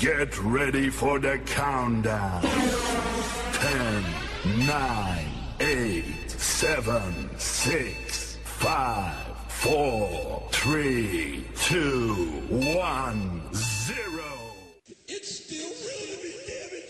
Get ready for the countdown. 10, 9, 8, 7, 6, 5, 4, 3, 2, 1, 0. It's still real to me, damn it.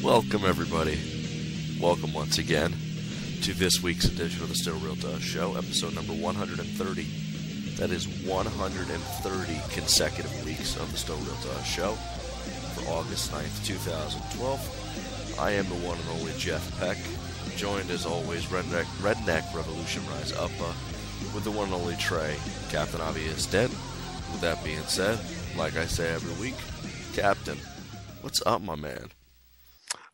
Welcome, everybody. Welcome once again to this week's edition of the Still Real to Us Show, episode number 130. That is 130 consecutive weeks of the Still Real to Us Show for August 9th, 2012. I am the one and only Jeff Peck, joined as always, Redneck Revolution Rise Up with the one and only Trey, Captain Obvious Dent. With that being said, like I say every week, Captain, what's up, my man?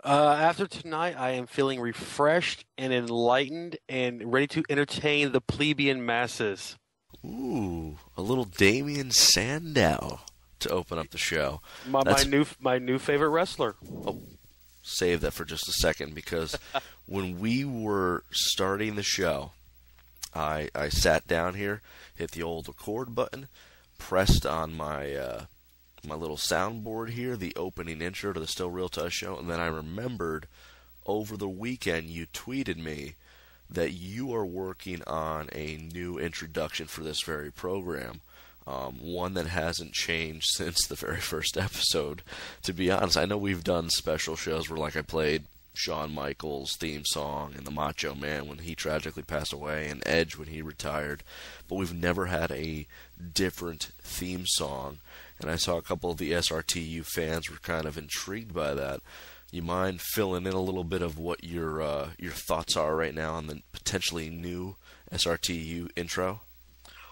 After tonight, I am feeling refreshed and enlightened and ready to entertain the plebeian masses. Ooh, a little Damien Sandow to open up the show. My new favorite wrestler. Oh, save that for just a second, because when we were starting the show, I sat down here, hit the old record button, pressed on my little soundboard here, the opening intro to the Still Real to Us Show, and then I remembered over the weekend you tweeted me that you are working on a new introduction for this very program, one that hasn't changed since the very first episode. To be honest, I know we've done special shows where, like, I played Shawn Michaels' theme song and the Macho Man when he tragically passed away, and Edge when he retired, but we've never had a different theme song. And I saw a couple of the SRTU fans were kind of intrigued by that. You mind filling in a little bit of what your thoughts are right now on the potentially new SRTU intro?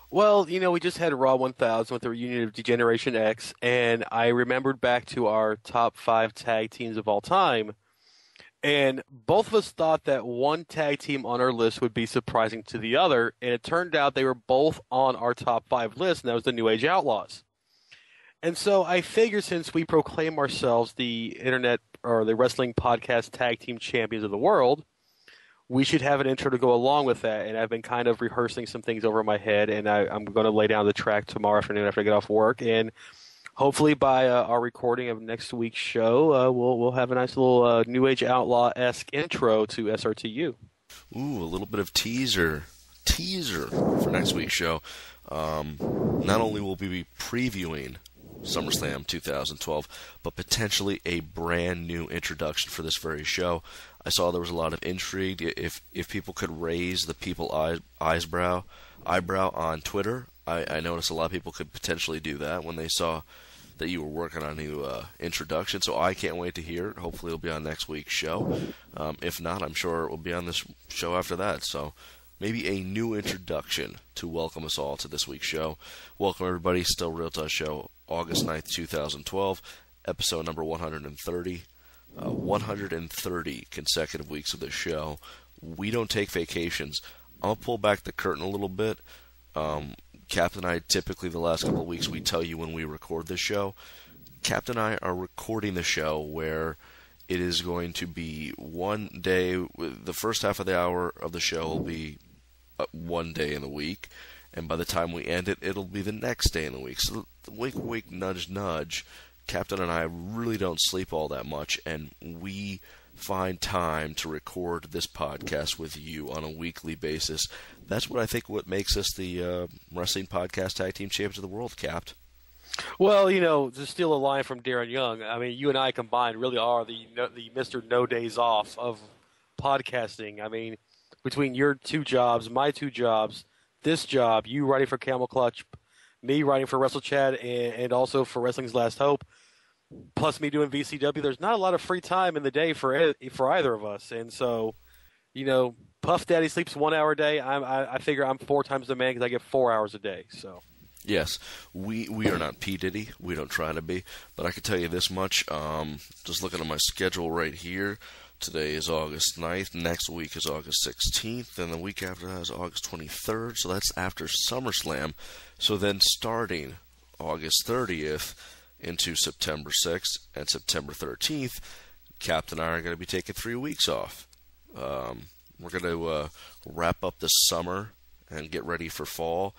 Well, you know, we just had Raw 1000 with the reunion of Degeneration X, and I remembered back to our top 5 tag teams of all time, and both of us thought that one tag team on our list would be surprising to the other, and it turned out they were both on our top 5 list, and that was the New Age Outlaws. And so I figured, since we proclaim ourselves the internet or the wrestling podcast tag team champions of the world, we should have an intro to go along with that. And I've been kind of rehearsing some things over my head, and I'm going to lay down the track tomorrow afternoon after I get off work. And hopefully by our recording of next week's show, we'll have a nice little New Age Outlaw-esque intro to SRTU. Ooh, a little bit of teaser for next week's show. Not only will we be previewing SummerSlam 2012, but potentially a brand new introduction for this very show. I saw there was a lot of intrigue if people could raise the people eyebrow on Twitter. I noticed a lot of people could potentially do that when they saw that you were working on a new introduction. So I can't wait to hear it. Hopefully it'll be on next week's show. If not, I'm sure it will be on this show after that. So maybe a new introduction to welcome us all to this week's show. Welcome, everybody. Still Real to Us Show, August 9th, 2012, episode number 130. 130 consecutive weeks of this show. We don't take vacations. I'll pull back the curtain a little bit. Captain and I, typically the last couple of weeks, we tell you when we record this show. Captain and I are recording the show where it is going to be one day. The first half of the hour of the show will be one day in the week, and by the time we end it, it'll be the next day in the week. So wink, wink, nudge, nudge. Captain and I really don't sleep all that much, and we find time to record this podcast with you on a weekly basis. That's what I think what makes us the wrestling podcast tag team champions of the world, Capt. Well, to steal a line from Darren Young, I mean, you and I combined really are the Mr. No Days Off of podcasting. I mean, between your two jobs, my two jobs, this job, you writing for Camel Clutch, me writing for Wrestle Chat, and also for Wrestling's Last Hope, plus me doing VCW, there's not a lot of free time in the day for either of us. And so, Puff Daddy sleeps 1 hour a day. I figure I'm 4 times the man because I get 4 hours a day. So. Yes, we are not P. Diddy. We don't try to be. But I can tell you this much. Just looking at my schedule right here, today is August 9th. Next week is August 16th. And the week after that is August 23rd. So that's after SummerSlam. So then starting August 30th into September 6th and September 13th, Captain and I are going to be taking 3 weeks off. We're going to wrap up the summer and get ready for fall.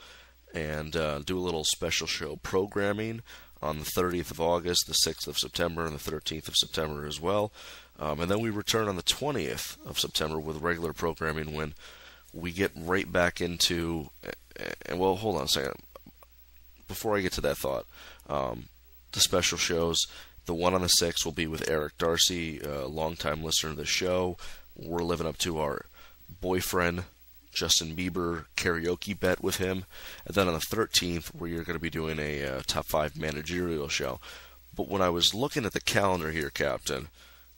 And do a little special show programming on the 30th of August, the 6th of September, and the 13th of September as well. And then we return on the 20th of September with regular programming when we get right back into... And well, hold on a second. Before I get to that thought, the special shows, the one on the 6th will be with Eric Darcy, a longtime listener to the show. We're living up to our boyfriend Justin Bieber karaoke bet with him. And then on the 13th, we're going to be doing a top 5 managerial show. But when I was looking at the calendar here, Captain,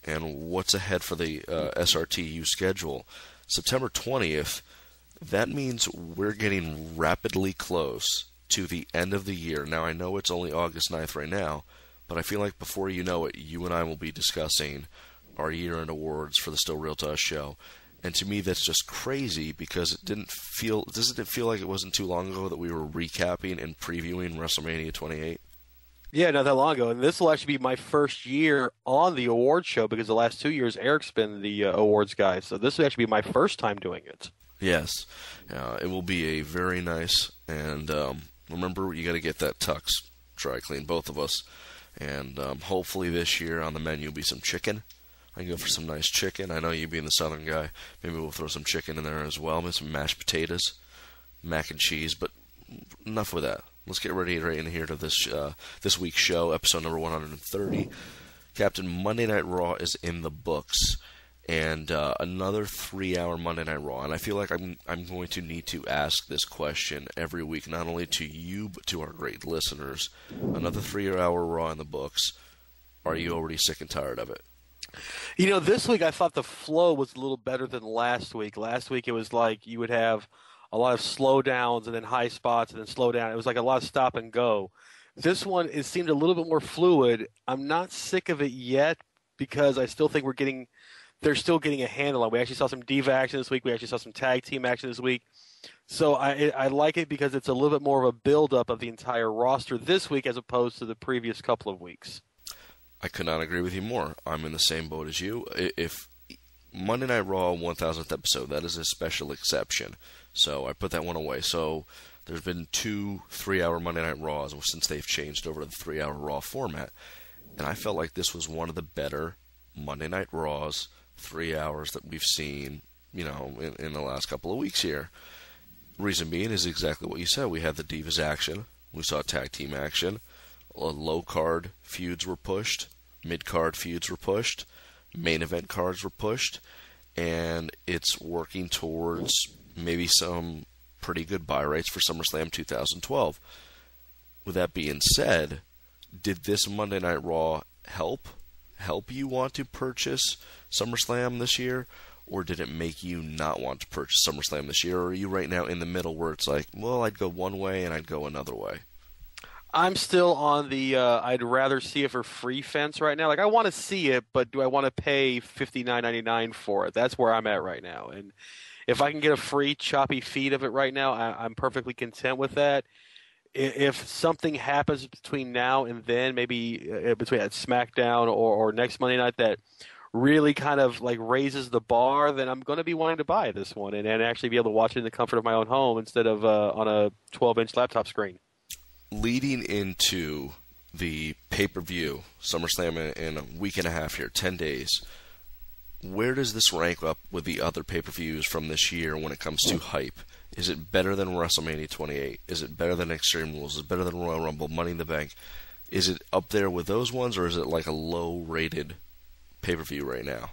and what's ahead for the SRTU schedule, September 20th, that means we're getting rapidly close to the end of the year. Now, I know it's only August 9th right now, but I feel like before you know it, you and I will be discussing our year-end awards for the Still Real to Us show. And to me, that's just crazy because doesn't it feel like it wasn't too long ago that we were recapping and previewing WrestleMania 28? Yeah, not that long ago. And this will actually be my first year on the awards show because the last 2 years, Eric's been the awards guy. So this will actually be my first time doing it. Yes. It will be a very nice, and remember, you got to get that tux dry clean, both of us. And hopefully this year on the menu will be some chicken. I can go for some nice chicken. I know you being the southern guy, maybe we'll throw some chicken in there as well. Maybe some mashed potatoes, mac and cheese. But enough with that. Let's get ready right in here to this week's show, episode number 130. Captain, Monday Night Raw is in the books, and another 3-hour Monday Night Raw. And I feel like I'm going to need to ask this question every week, not only to you but to our great listeners. Another 3-hour Raw in the books. Are you already sick and tired of it? This week I thought the flow was a little better than last week. Last week it was like you would have a lot of slow downs and then high spots and then slow down. It was like a lot of stop and go. This one, it seemed a little bit more fluid. I'm not sick of it yet because I still think they're still getting a handle on it. We actually saw some Diva action this week. We actually saw some tag team action this week. So I like it because it's a little bit more of a build-up of the entire roster this week as opposed to the previous couple of weeks. I could not agree with you more. I'm in the same boat as you. If Monday Night Raw 1000th episode, that is a special exception. So I put that one away. So there's been 2 3-hour Monday Night Raws since they've changed over to the 3-hour Raw format. And I felt like this was one of the better Monday Night Raws, 3 hours that we've seen, in the last couple of weeks here. Reason being is exactly what you said. We had the Divas action. We saw tag team action. Low-card feuds were pushed, mid-card feuds were pushed, main event cards were pushed, and it's working towards maybe some pretty good buy rates for SummerSlam 2012. With that being said, did this Monday Night Raw help you want to purchase SummerSlam this year, or did it make you not want to purchase SummerSlam this year, or are you right now in the middle where it's like, well, I'd go one way and I'd go another way? I'm still on the I'd rather see it for free fence right now. Like, I want to see it, but do I want to pay $59.99 for it? That's where I'm at right now. And if I can get a free choppy feed of it right now, I'm perfectly content with that. If something happens between now and then, maybe between at SmackDown or next Monday night that really kind of like raises the bar, then I'm going to be wanting to buy this one and actually be able to watch it in the comfort of my own home instead of on a 12-inch laptop screen. Leading into the pay-per-view, SummerSlam in a week and a half here, 10 days, where does this rank up with the other pay-per-views from this year when it comes to hype? Is it better than WrestleMania 28? Is it better than Extreme Rules? Is it better than Royal Rumble, Money in the Bank? Is it up there with those ones, or is it like a low-rated pay-per-view right now?